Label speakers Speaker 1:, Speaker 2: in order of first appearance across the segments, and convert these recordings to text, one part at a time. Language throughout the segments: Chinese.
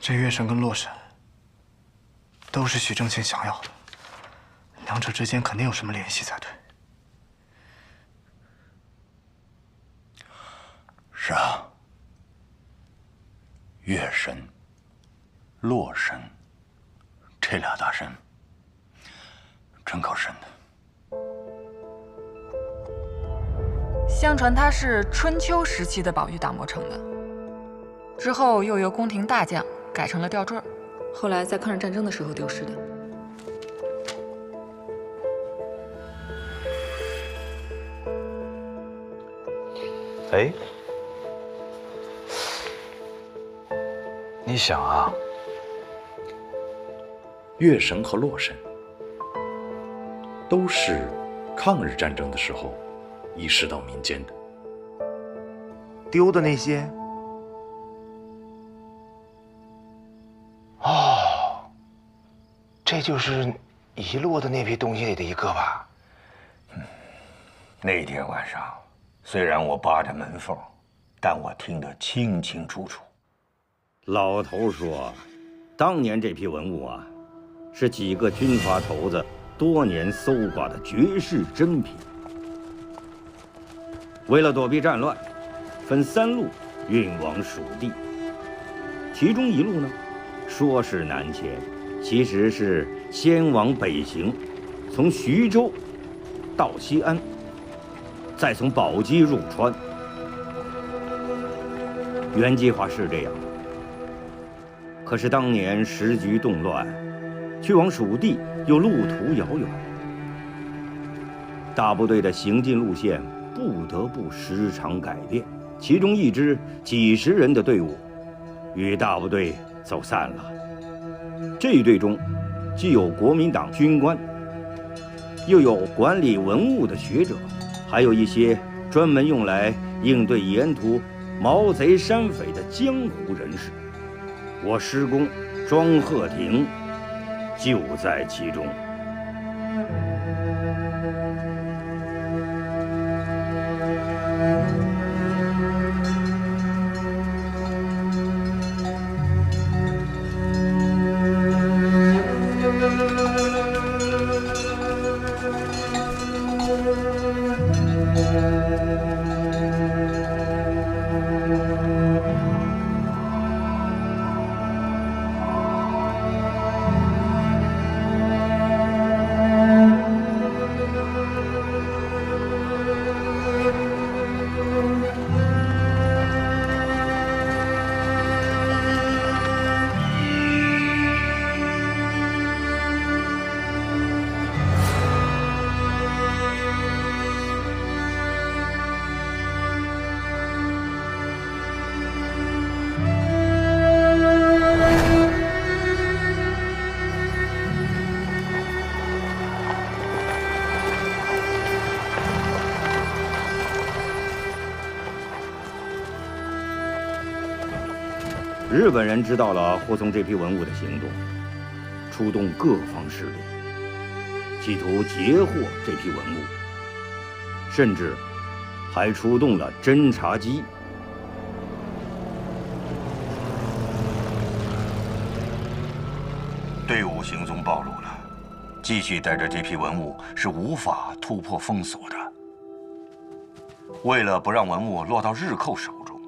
Speaker 1: 这月神跟洛神都是徐正清想要的，两者之间肯定有什么联系才对。
Speaker 2: 是啊，月神、洛神这俩大神真够神的。
Speaker 3: 相传他是春秋时期的宝玉打磨成的，之后又由宫廷大将改成了吊坠，后来在抗日战争的时候丢失的。
Speaker 2: 哎，你想啊，月神和洛神都是抗日战争的时候遗失到民间的。
Speaker 4: 丢的那些？哦，这就是遗落的那批东西里的一个吧？
Speaker 5: 那天晚上，虽然我扒着门缝，但我听得清清楚楚。
Speaker 6: 老头说，当年这批文物啊，是几个军阀头子多年搜刮的绝世珍品。为了躲避战乱，分3路运往蜀地。其中一路呢，说是南迁，其实是先往北行，从徐州到西安，再从宝鸡入川。原计划是这样，可是当年时局动乱，去往蜀地又路途遥远，大部队的行进路线不得不时常改变。其中一支几十人的队伍与大部队走散了。这一队中，既有国民党军官，又有管理文物的学者，还有一些专门用来应对沿途毛贼山匪的江湖人士。我师公庄鹤亭就在其中。日本人知道了护送这批文物的行动，出动各方势力，企图截获这批文物，甚至还出动了侦察机。
Speaker 5: 队伍行踪暴露了，继续带着这批文物是无法突破封锁的。为了不让文物落到日寇手中，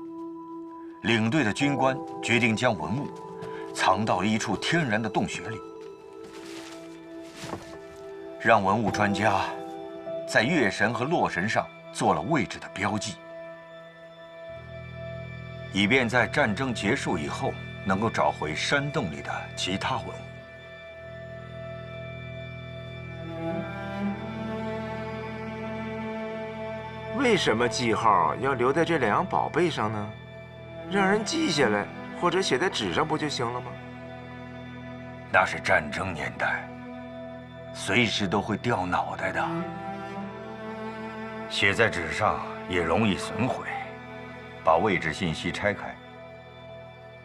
Speaker 5: 领队的军官决定将文物藏到一处天然的洞穴里，让文物专家在月神和洛神上做了位置的标记，以便在战争结束以后能够找回山洞里的其他文物。
Speaker 4: 为什么记号要留在这2样宝贝上呢？让人记下来，或者写在纸上不就行了吗？
Speaker 5: 那是战争年代，随时都会掉脑袋的。写在纸上也容易损毁，把位置信息拆开，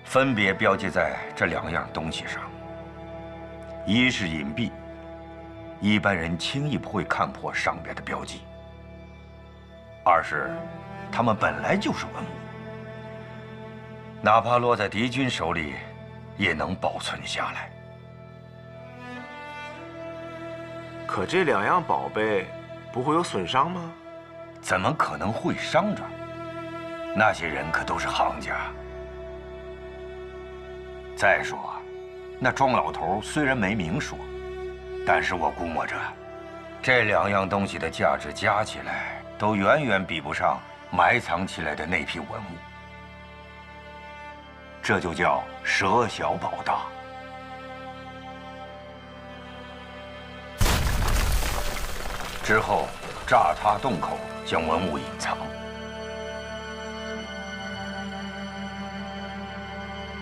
Speaker 5: 分别标记在这2样东西上。一是隐蔽，一般人轻易不会看破上边的标记；二是它们本来就是文物，哪怕落在敌军手里，也能保存下来。
Speaker 4: 可这2样宝贝不会有损伤吗？
Speaker 5: 怎么可能会伤着？那些人可都是行家。再说，那庄老头虽然没明说，但是我估摸着，这2样东西的价值加起来，都远远比不上埋藏起来的那批文物。这就叫舍小保大。之后炸塌洞口，将文物隐藏。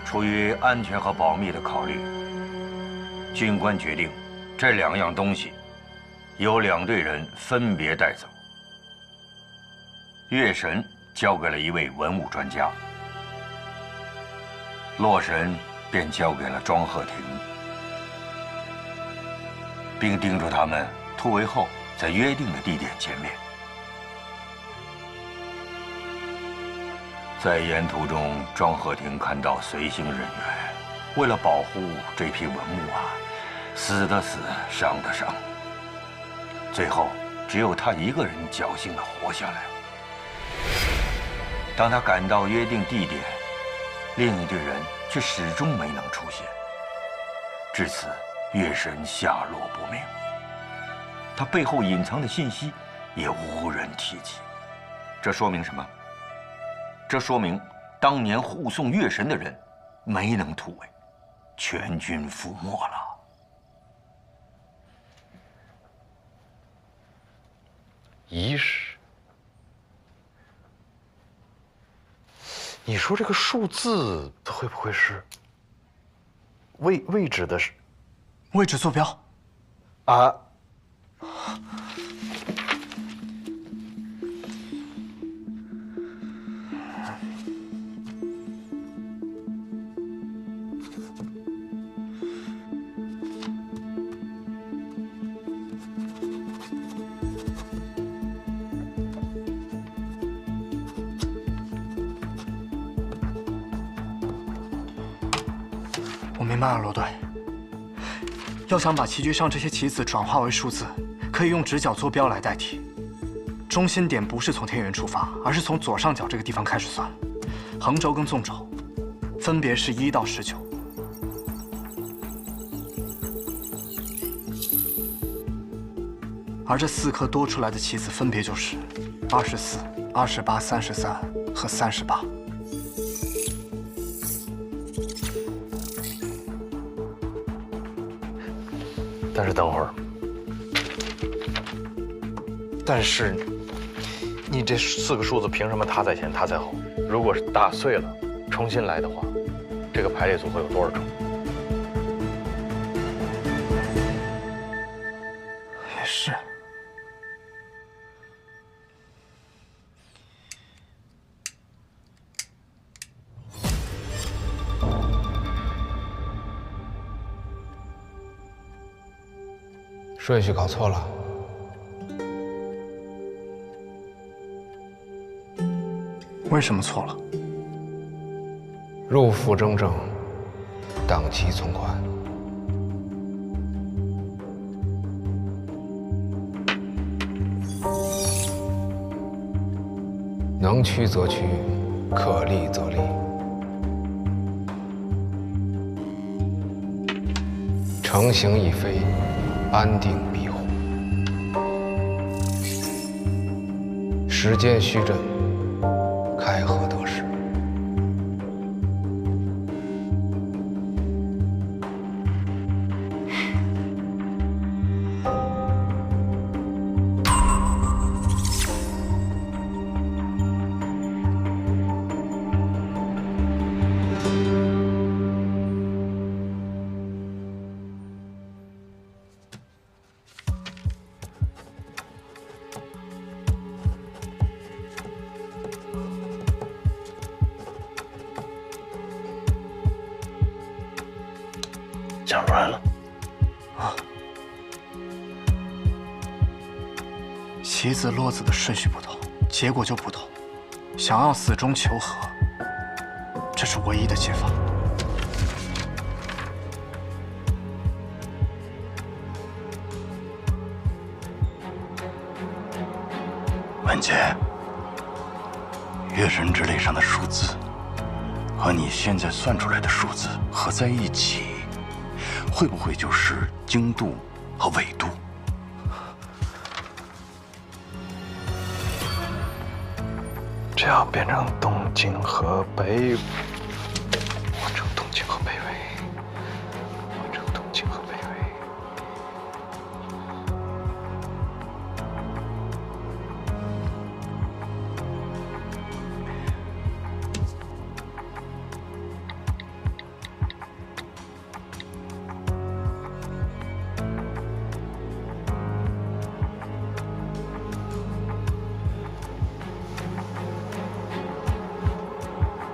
Speaker 5: 出于安全和保密的考虑，军官决定，这2样东西由2队人分别带走。月神交给了一位文物专家，洛神便交给了庄鹤亭，并叮嘱他们突围后在约定的地点见面。在沿途中，庄鹤亭看到随行人员为了保护这批文物死的死，伤的伤，最后只有他一个人侥幸地活下来。当他赶到约定地点，另一队人却始终没能出现。至此，月神下落不明，他背后隐藏的信息也无人提及。这说明什么？这说明当年护送月神的人没能突围，全军覆没了。
Speaker 7: 仪式，你说这个数字会不会是位置的是
Speaker 1: 位置坐标
Speaker 7: 啊？
Speaker 1: 我明白了，罗队。要想把棋局上这些棋子转化为数字，可以用直角坐标来代替。中心点不是从天元出发，而是从左上角这个地方开始算。横轴跟纵轴分别是1到19。而这4颗多出来的棋子分别就是24、28、33和38。
Speaker 7: 但是等会儿，但是你这4个数字凭什么他在前，他在后？如果是打碎了，重新来的话，这个排列组合有多少种？
Speaker 1: 也是。
Speaker 8: 顺序搞错了。
Speaker 1: 为什么错了？
Speaker 8: 入府正正，党旗从宽。能屈则屈，可立则立。成形亦非，安定庇护。时间虚阵，开合得失。
Speaker 2: 想出来了
Speaker 1: 啊！棋子落子的顺序不同，结果就不同。想要死中求和，这是唯一的解法。
Speaker 2: 文杰，月神之泪上的数字和你现在算出来的数字合在一起，会不会就是经度和纬度？
Speaker 7: 这要变成东经和北，换成东经和北纬，换成东经和北纬。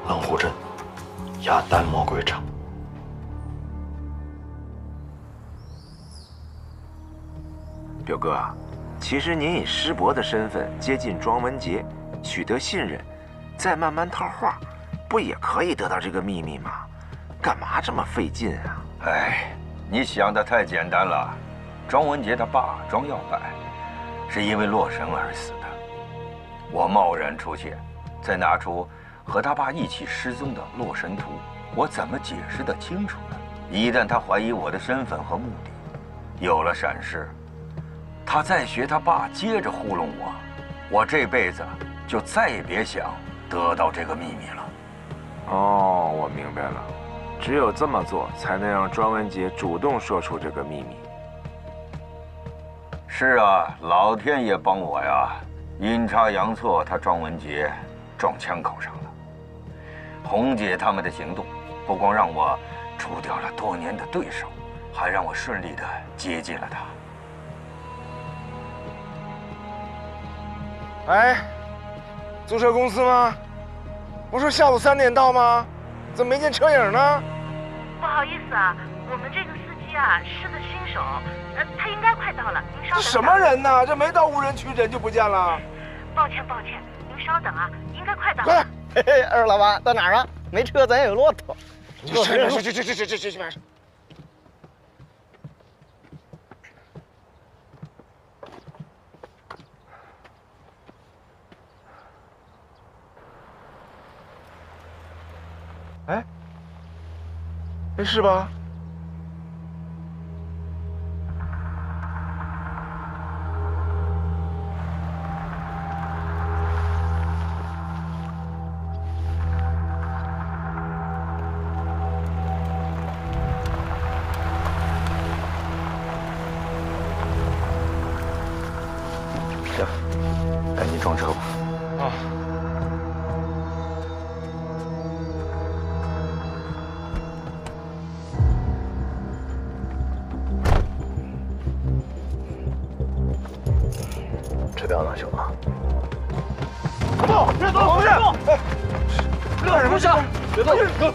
Speaker 7: 冷湖镇，雅丹魔鬼场。
Speaker 4: 表哥啊，其实您以师伯的身份接近庄文杰，取得信任，再慢慢套话，不也可以得到这个秘密吗？干嘛这么费劲啊？
Speaker 5: 哎，你想的太简单了。庄文杰他爸庄耀柏是因为洛神而死的。我贸然出现，再拿出和他爸一起失踪的洛神图，我怎么解释得清楚呢？一旦他怀疑我的身份和目的，有了闪失，他再学他爸接着糊弄我，我这辈子就再也别想得到这个秘密了。
Speaker 4: 哦，我明白了，只有这么做，才能让庄文杰主动说出这个秘密。
Speaker 5: 是啊，老天爷帮我呀！阴差阳错，他庄文杰撞枪口上了。红姐他们的行动，不光让我除掉了多年的对手，还让我顺利地接近了他。
Speaker 4: 哎，租车公司吗？不是下午3点到吗？怎么没见车影呢？
Speaker 9: 不好意思啊，我们这个司机啊是个新手，他应该快到了，您稍等。
Speaker 4: 这什么人呢？这没到无人区，人就不见了。
Speaker 9: 抱歉，您稍等啊，应该快到了。
Speaker 4: 快！
Speaker 10: 嘿嘿，二老板到哪儿啊？没车咱也有骆驼。
Speaker 4: 去！哎，是吧？
Speaker 7: 行，赶紧装车吧。
Speaker 4: 啊。
Speaker 7: 车票拿去了。
Speaker 4: 不，别动！同志，干什么去？别动！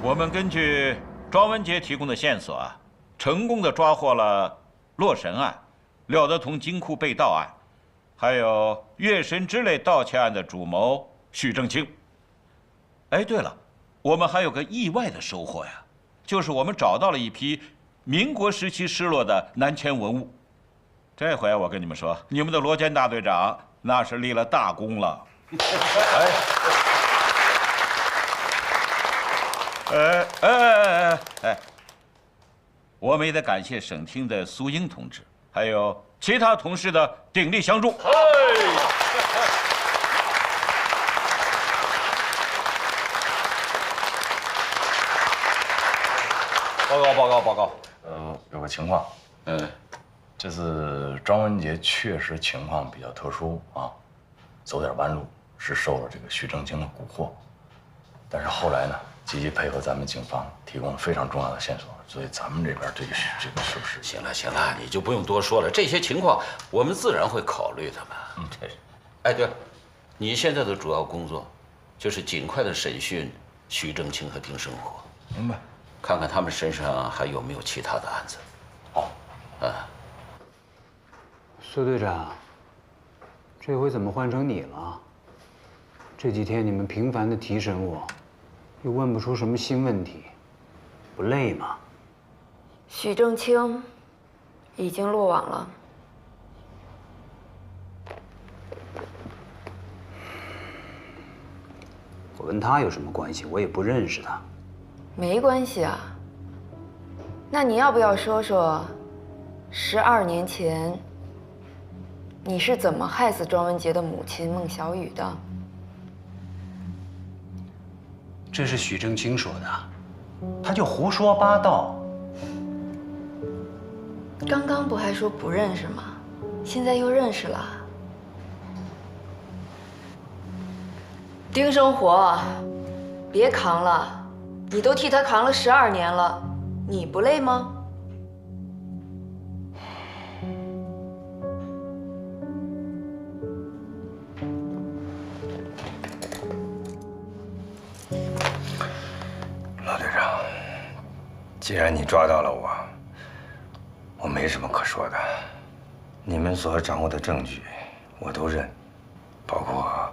Speaker 11: 我们根据庄文杰提供的线索啊，成功的抓获了洛神案、廖德同金库被盗案，还有月神之泪盗窃案的主谋许正清。哎，对了，我们还有个意外的收获呀，就是我们找到了一批民国时期失落的南迁文物。这回我跟你们说，你们的罗坚大队长那是立了大功了。我们也得感谢省厅的苏英同志，还有其他同事的鼎力相助。
Speaker 2: 报告。有个情况，这次庄文杰确实情况比较特殊啊，走点弯路，是受了这个许正清的蛊惑，但是后来呢，积极配合咱们警方，提供了非常重要的线索，所以咱们这边对于这个是不是？
Speaker 12: 行了，你就不用多说了，这些情况我们自然会考虑的嘛。
Speaker 2: 这是。
Speaker 12: 哎，对了，你现在的主要工作就是尽快的审讯许正清和丁生活。
Speaker 2: 明白。
Speaker 12: 看看他们身上还有没有其他的案子。
Speaker 2: 好，
Speaker 12: 啊。
Speaker 8: 苏队长，这回怎么换成你了？这几天你们频繁的提审我，又问不出什么新问题，不累吗？
Speaker 3: 许正清已经落网了。
Speaker 8: 我跟他有什么关系？我也不认识他。
Speaker 3: 没关系啊。那你要不要说说，12年前你是怎么害死庄文杰的母亲孟小雨的？
Speaker 8: 这是许正清说的，他就胡说八道。
Speaker 3: 刚刚不还说不认识吗？现在又认识了。丁生活，别扛了，你都替他扛了12年了，你不累吗？
Speaker 5: 老队长，既然你抓到了我没什么可说的。你们所掌握的证据，我都认，包括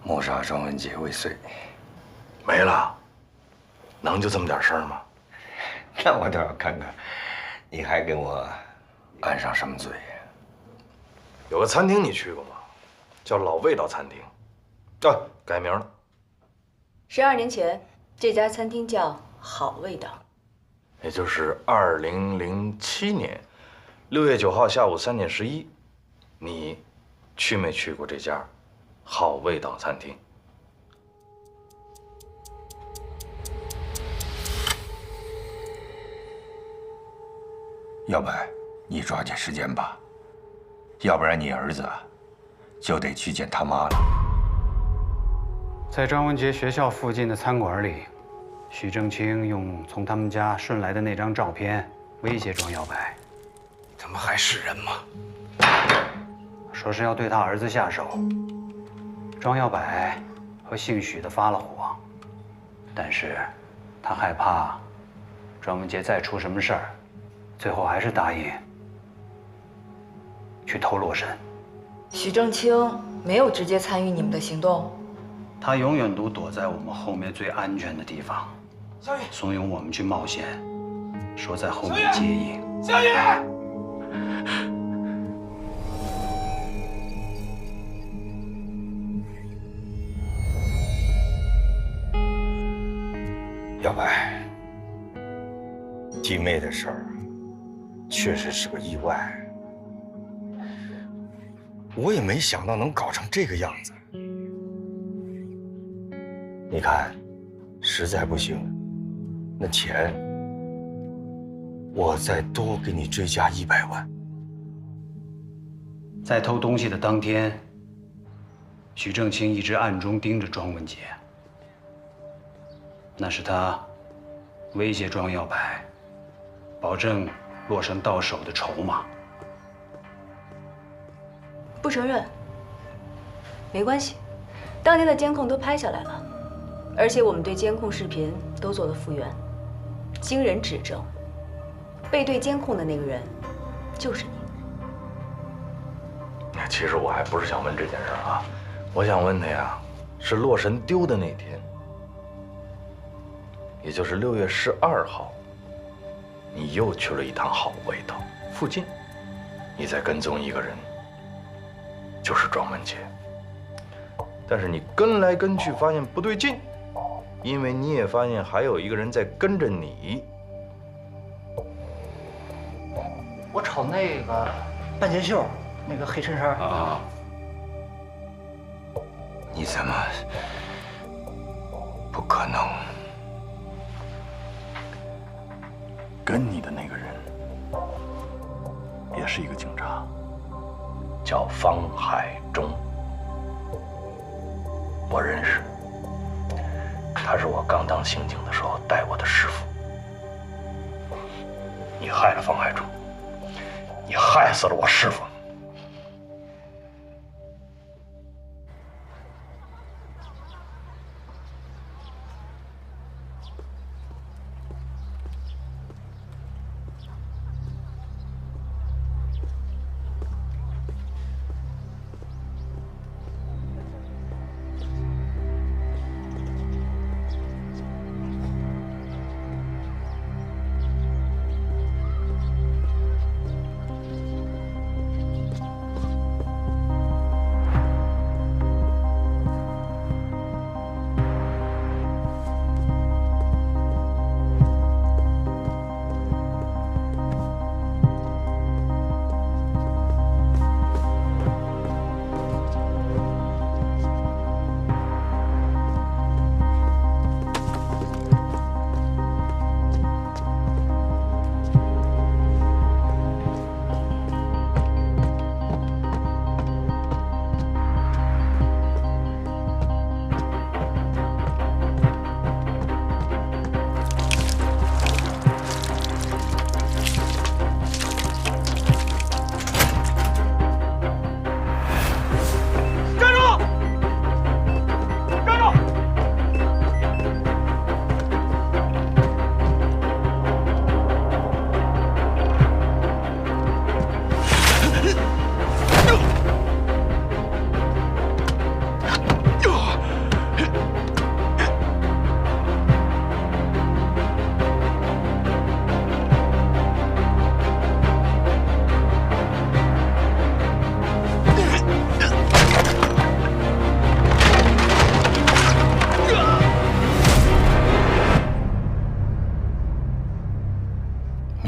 Speaker 5: 谋杀庄文杰未遂。
Speaker 7: 没了，能就这么点事儿吗？
Speaker 5: 那我倒要看看，你还给我安上什么罪？
Speaker 7: 有个餐厅你去过吗？叫老味道餐厅，改名了。
Speaker 13: 12年前，这家餐厅叫好味道。
Speaker 7: 也就是2007年6月9号下午3点11，你去没去过这家好味道餐厅？
Speaker 5: 要不你抓紧时间吧，要不然你儿子就得去见他妈了。
Speaker 8: 在张文杰学校附近的餐馆里，许正清用从他们家顺来的那张照片威胁庄耀白，
Speaker 7: 他们还是人吗？
Speaker 8: 说是要对他儿子下手。庄耀白和姓许的发了火，但是他害怕庄文杰再出什么事儿，最后还是答应去偷洛神。
Speaker 3: 许正清没有直接参与你们的行动，
Speaker 8: 他永远都躲在我们后面最安全的地方，怂恿我们去冒险，说在后面接应。
Speaker 10: 小雨，
Speaker 5: 耀白，弟妹的事儿确实是个意外，我也没想到能搞成这个样子。你看，实在不行，那钱我再多给你追加100万。
Speaker 8: 在偷东西的当天，许正清一直暗中盯着庄文杰，那是他威胁庄耀白，保证洛神到手的筹码。
Speaker 13: 不承认，没关系，当天的监控都拍下来了，而且我们对监控视频都做了复原，经人指证，背对监控的那个人就是你。
Speaker 7: 其实我还不是想问这件事啊，我想问他呀，是洛神丢的那天，也就是6月12号，你又去了一趟好味道附近，你在跟踪一个人，就是庄文杰。但是你跟来跟去发现不对劲，因为你也发现还有一个人在跟着你。
Speaker 10: 我瞅那个半截袖，那个黑衬衫
Speaker 5: 啊，你怎么不可能？
Speaker 7: 跟你的那个人也是一个警察，叫方海忠，我认识，他是我刚当刑警的时候带我的师傅。你害了方海忠，你害死了我师傅。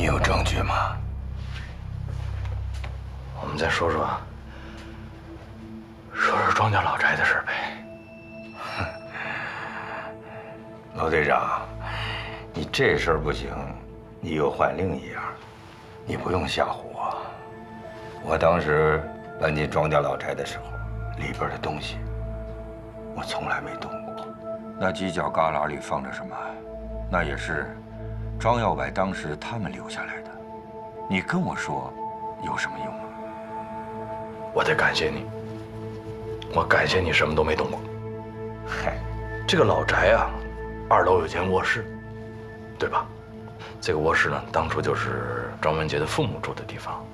Speaker 5: 你有证据吗？
Speaker 7: 我们再说说庄家老宅的事呗。
Speaker 5: 罗队长，你这事儿不行，你又换另一样。你不用吓唬我。我当时搬进庄家老宅的时候，里边的东西我从来没动过。那犄角旮旯里放着什么？那也是庄耀柏当时他们留下来的。你跟我说有什么用啊？
Speaker 7: 我得感谢你，我感谢你什么都没动过。
Speaker 5: 嗨，
Speaker 7: 这个老宅啊，2楼有间卧室，对吧？这个卧室呢，当初就是庄文杰的父母住的地方。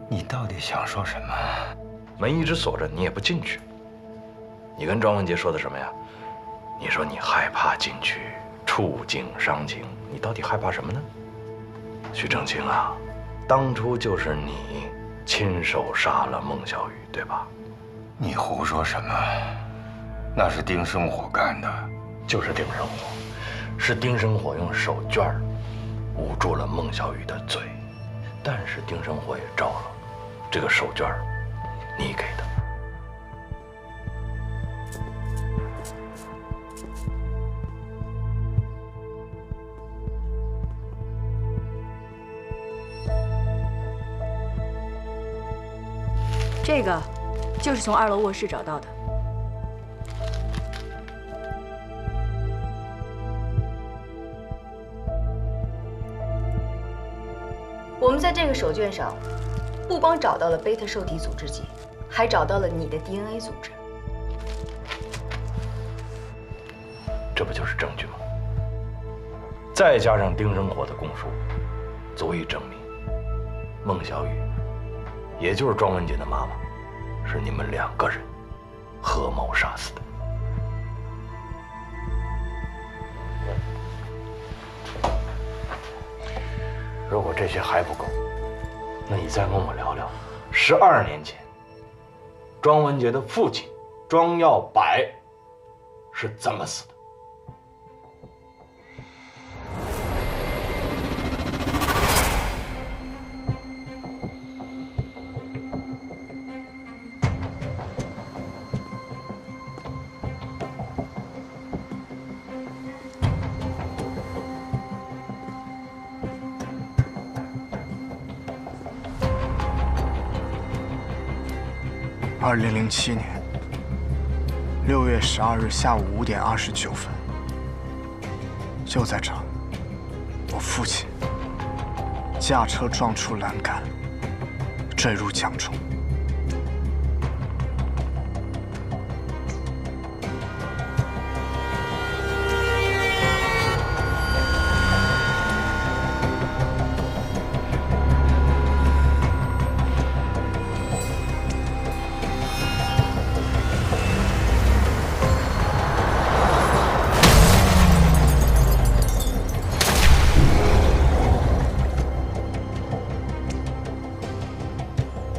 Speaker 5: 你到底想说什么？
Speaker 7: 门一直锁着，你也不进去。你跟庄文杰说的什么呀？你说你害怕进去触景伤情，你到底害怕什么呢？徐正清啊，当初就是你亲手杀了孟小雨，对吧？
Speaker 5: 你胡说什么？那是丁生火干的。
Speaker 7: 就是丁生火，是丁生火用手绢捂住了孟小雨的嘴，但是丁生火也招了，这个手绢你给的。
Speaker 13: 这个就是从2楼卧室找到的。我们在这个手绢上，不光找到了贝塔受体组织基，还找到了你的 DNA 组织。
Speaker 7: 这不就是证据吗？再加上丁生火的供述，足以证明孟小雨，也就是庄文杰的妈妈，是你们2个人合谋杀死的。如果这些还不够，那你再跟我聊聊12年前庄文杰的父亲庄耀柏是怎么死的。
Speaker 1: 2007年6月12日下午5点29分，就在这儿，我父亲驾车撞出栏杆，坠入江中。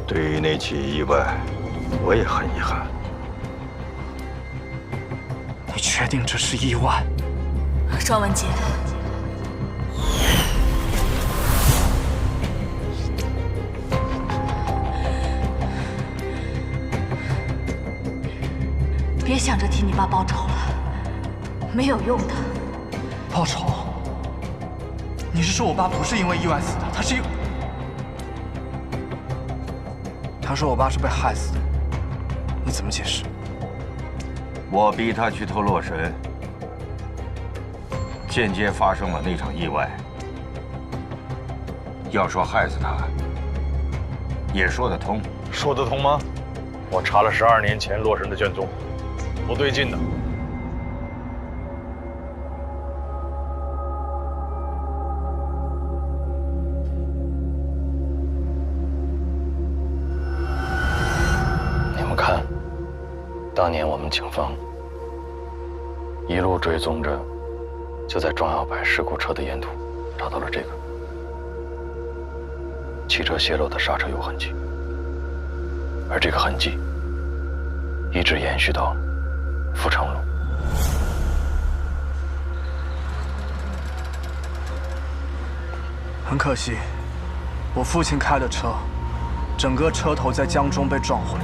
Speaker 5: 对于那起意外，我也很遗憾。
Speaker 1: 你确定这是意外？
Speaker 14: 庄文杰，别想着替你爸报仇了，没有用的。
Speaker 1: 报仇？你是说我爸不是因为意外死的，他是因……他说我爸是被害死的，你怎么解释？
Speaker 5: 我逼他去偷洛神，间接发生了那场意外。要说害死他，也说得通。
Speaker 7: 说得通吗？我查了12年前洛神的卷宗，不对劲的。当年我们警方一路追踪着，就在庄耀柏事故车的沿途找到了这个汽车泄漏的刹车油痕迹，而这个痕迹一直延续到富城路。
Speaker 1: 很可惜，我父亲开的车，整个车头在江中被撞毁，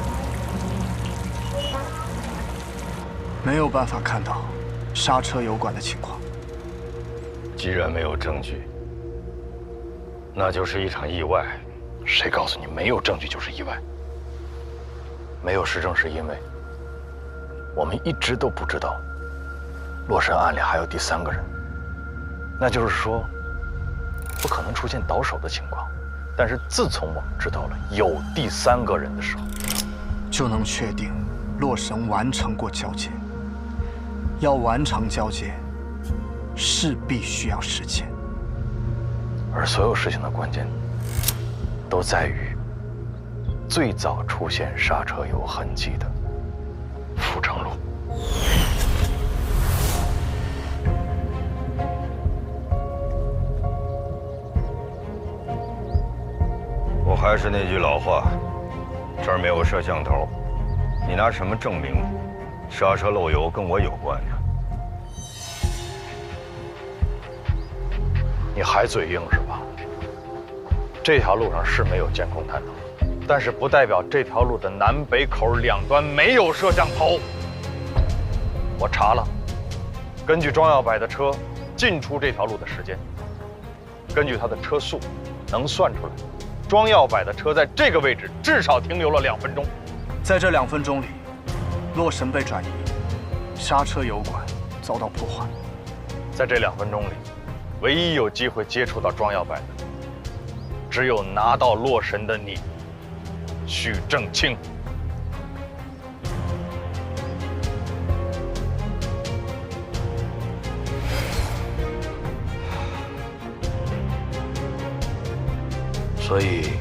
Speaker 1: 没有办法看到刹车油管的情况。
Speaker 7: 既然没有证据，那就是一场意外。谁告诉你没有证据就是意外？没有实证是因为我们一直都不知道洛神案里还有第3个人，那就是说不可能出现倒手的情况。但是自从我们知道了有第3个人的时候，
Speaker 1: 就能确定洛神完成过交接。要完成交接，势必需要时间。
Speaker 7: 而所有事情的关键都在于最早出现刹车油痕迹的阜成路。
Speaker 5: 我还是那句老话，这儿没有摄像头，你拿什么证明刹车漏油跟我有关呢？
Speaker 7: 你还嘴硬是吧？这条路上是没有监控探头，但是不代表这条路的南北口两端没有摄像头。我查了，根据庄耀柏的车进出这条路的时间，根据他的车速，能算出来，庄耀柏的车在这个位置至少停留了2分钟。
Speaker 1: 在这2分钟里，洛神被转移，刹车油管遭到破坏。
Speaker 7: 在这2分钟里，唯一有机会接触到庄耀柏的，只有拿到洛神的你，许正清。所以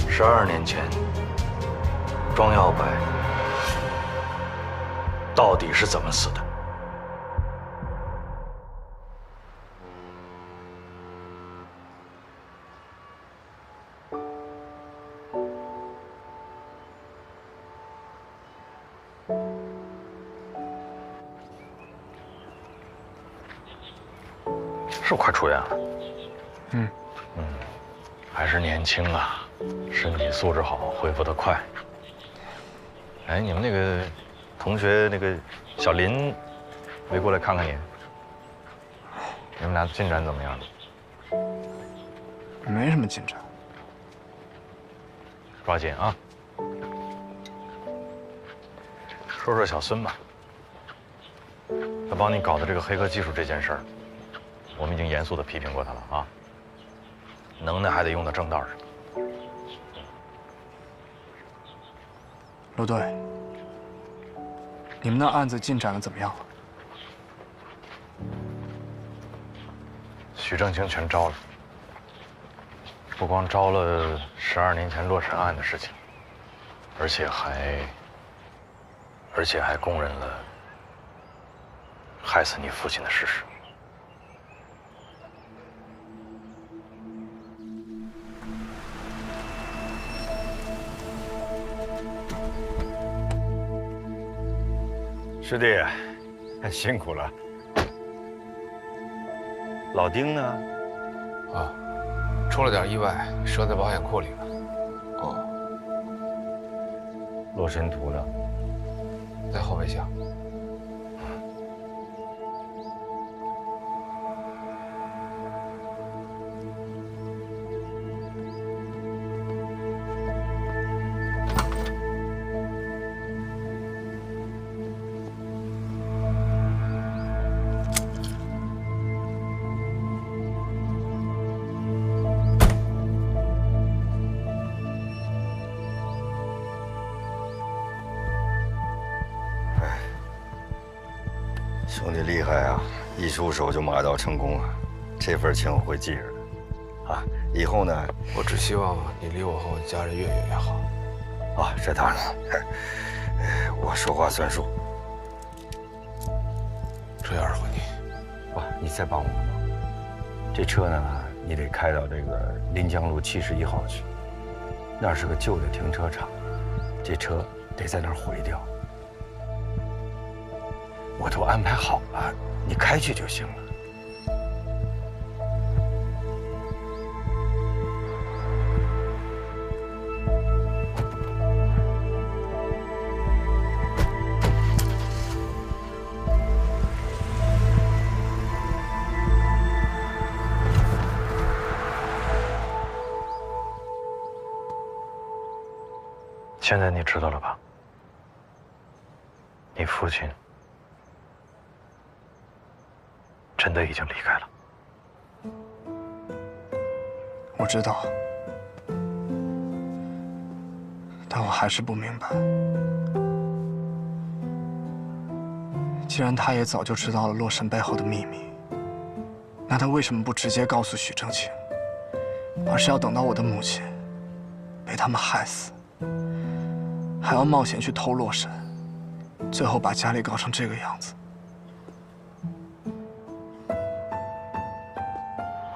Speaker 7: ，12年前，庄耀柏到底是怎么死的？是不是快出院了？还是年轻啊，身体素质好，恢复得快。哎，你们那个同学那个小林没过来看看你？你们俩进展怎么样？
Speaker 1: 没什么进展。
Speaker 7: 抓紧啊！说说小孙吧，他帮你搞的这个黑客技术这件事儿，我们已经严肃地批评过他了啊。能耐还得用到正道上。
Speaker 1: 陆队，你们的案子进展的怎么样了？
Speaker 7: 许正清全招了，不光招了12年前洛神案的事情，而且还供认了害死你父亲的事实。
Speaker 5: 师弟，辛苦了。老丁呢？
Speaker 15: 啊，出了点意外，折在保险库里了。
Speaker 5: 哦。洛神图呢？
Speaker 15: 在后备箱。
Speaker 5: 兄弟厉害啊！一出手就马到成功啊！这份情我会记着的。啊，以后呢，
Speaker 15: 我只希望你离我和我家人越远越好。
Speaker 5: 啊，这当然，我说话算数。
Speaker 15: 这样回你。
Speaker 5: 哇，你再帮我个忙。这车呢，你得开到这个临江路71号去，那是个旧的停车场，这车得在那儿毁掉。我都安排好了，你开去就行了。
Speaker 16: 现在你知道了吧？你父亲真的已经离开了。
Speaker 1: 我知道，但我还是不明白，既然他也早就知道了洛神背后的秘密，那他为什么不直接告诉许正清，而是要等到我的母亲被他们害死，还要冒险去偷洛神，最后把家里搞成这个样子？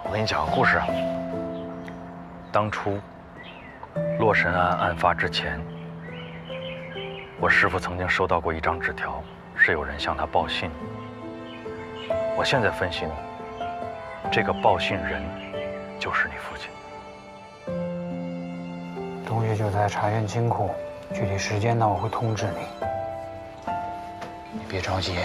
Speaker 16: 我给你讲个故事啊。当初洛神案案发之前，我师父曾经收到过一张纸条，是有人向他报信。我现在分析呢，这个报信人就是你父亲。
Speaker 8: 东西就在茶园金库，具体时间呢我会通知你。你别着急。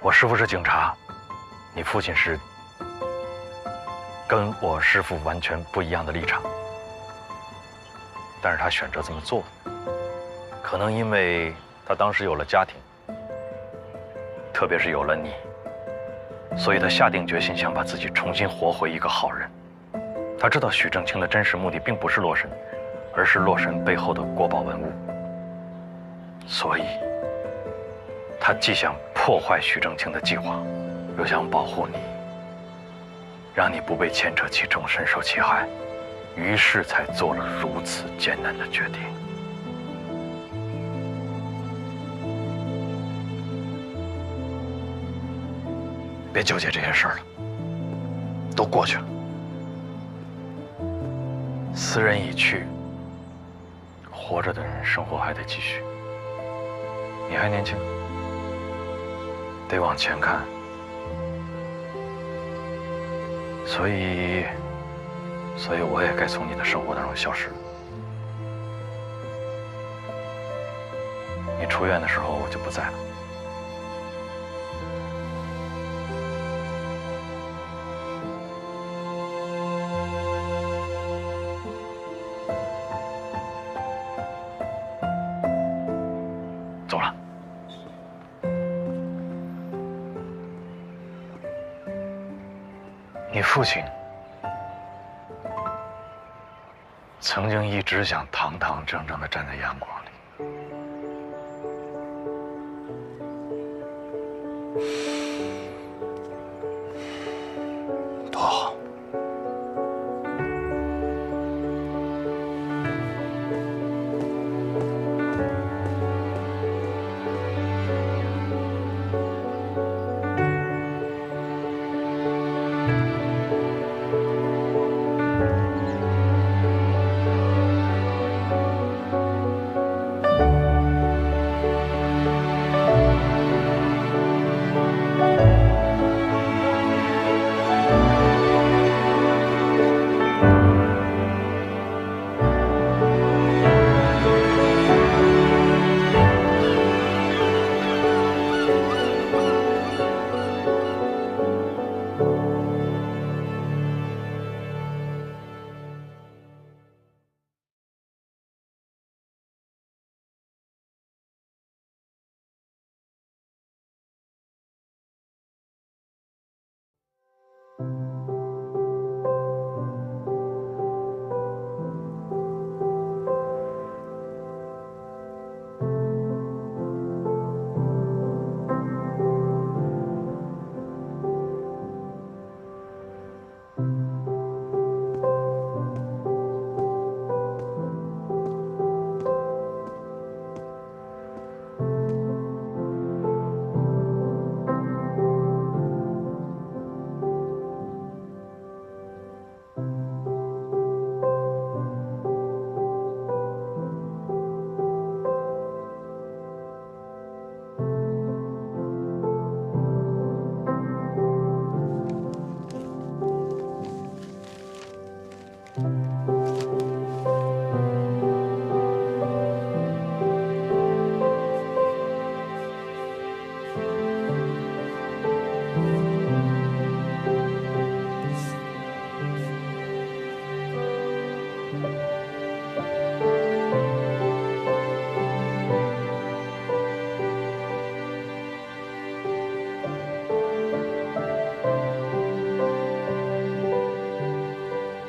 Speaker 16: 我师父是警察，你父亲是跟我师父完全不一样的立场，但是他选择这么做，可能因为他当时有了家庭，特别是有了你，所以他下定决心想把自己重新活回一个好人。他知道许正清的真实目的并不是洛神，而是洛神背后的国宝文物，所以他既想破坏许正清的计划，又想保护你，让你不被牵扯其中，深受其害，于是才做了如此艰难的决定。别纠结这些事儿了，都过去了。斯人已去，活着的人生活还得继续。你还年轻，得往前看，所以我也该从你的生活当中消失了。你出院的时候，我就不在了。走了。你父亲曾经一直想堂堂正正地站在阳光里，
Speaker 1: 多好。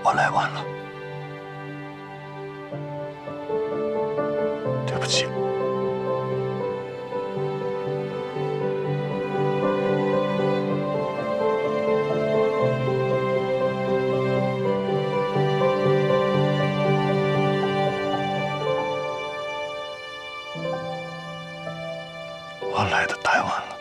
Speaker 2: 我来晚了，对不起。我来的太晚了。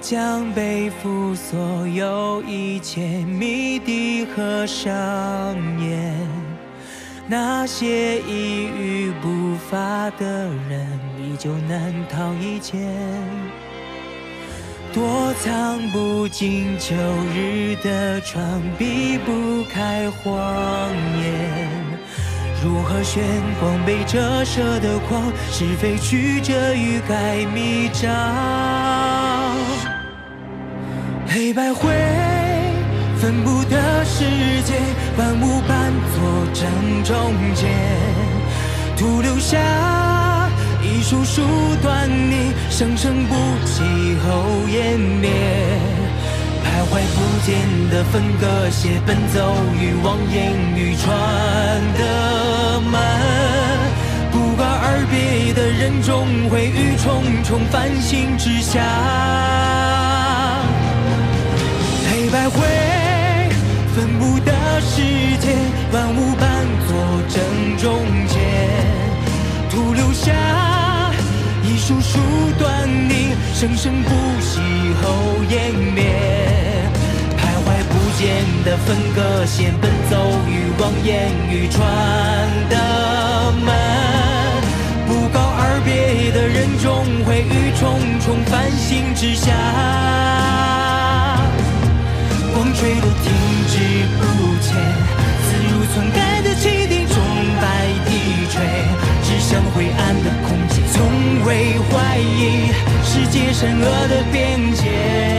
Speaker 17: 将背负所有一切谜底和上演，那些一语不发的人依旧难逃一劫，躲藏不进秋日的窗，避不开谎言。如何玄光被折射的光，是非曲折欲盖弥彰。黑白灰分不得世界，万物伴作正中间，徒留下一束束端倪，生生不息后湮灭。徘徊不见的分割线，奔走于望眼欲穿的门，不告而别的人终会于重重繁星之下。黑白灰分不得世界，万物伴作正中间，徒留下一束束端倪，生生不息后湮灭。徘徊不见的分割线，奔走于望眼欲穿的门，不告而别的人终会于重重繁星之下。光坠落停滞不前，自如篡改的汽笛钟摆低垂，指向灰暗的空间，从未怀疑世界善恶的边界。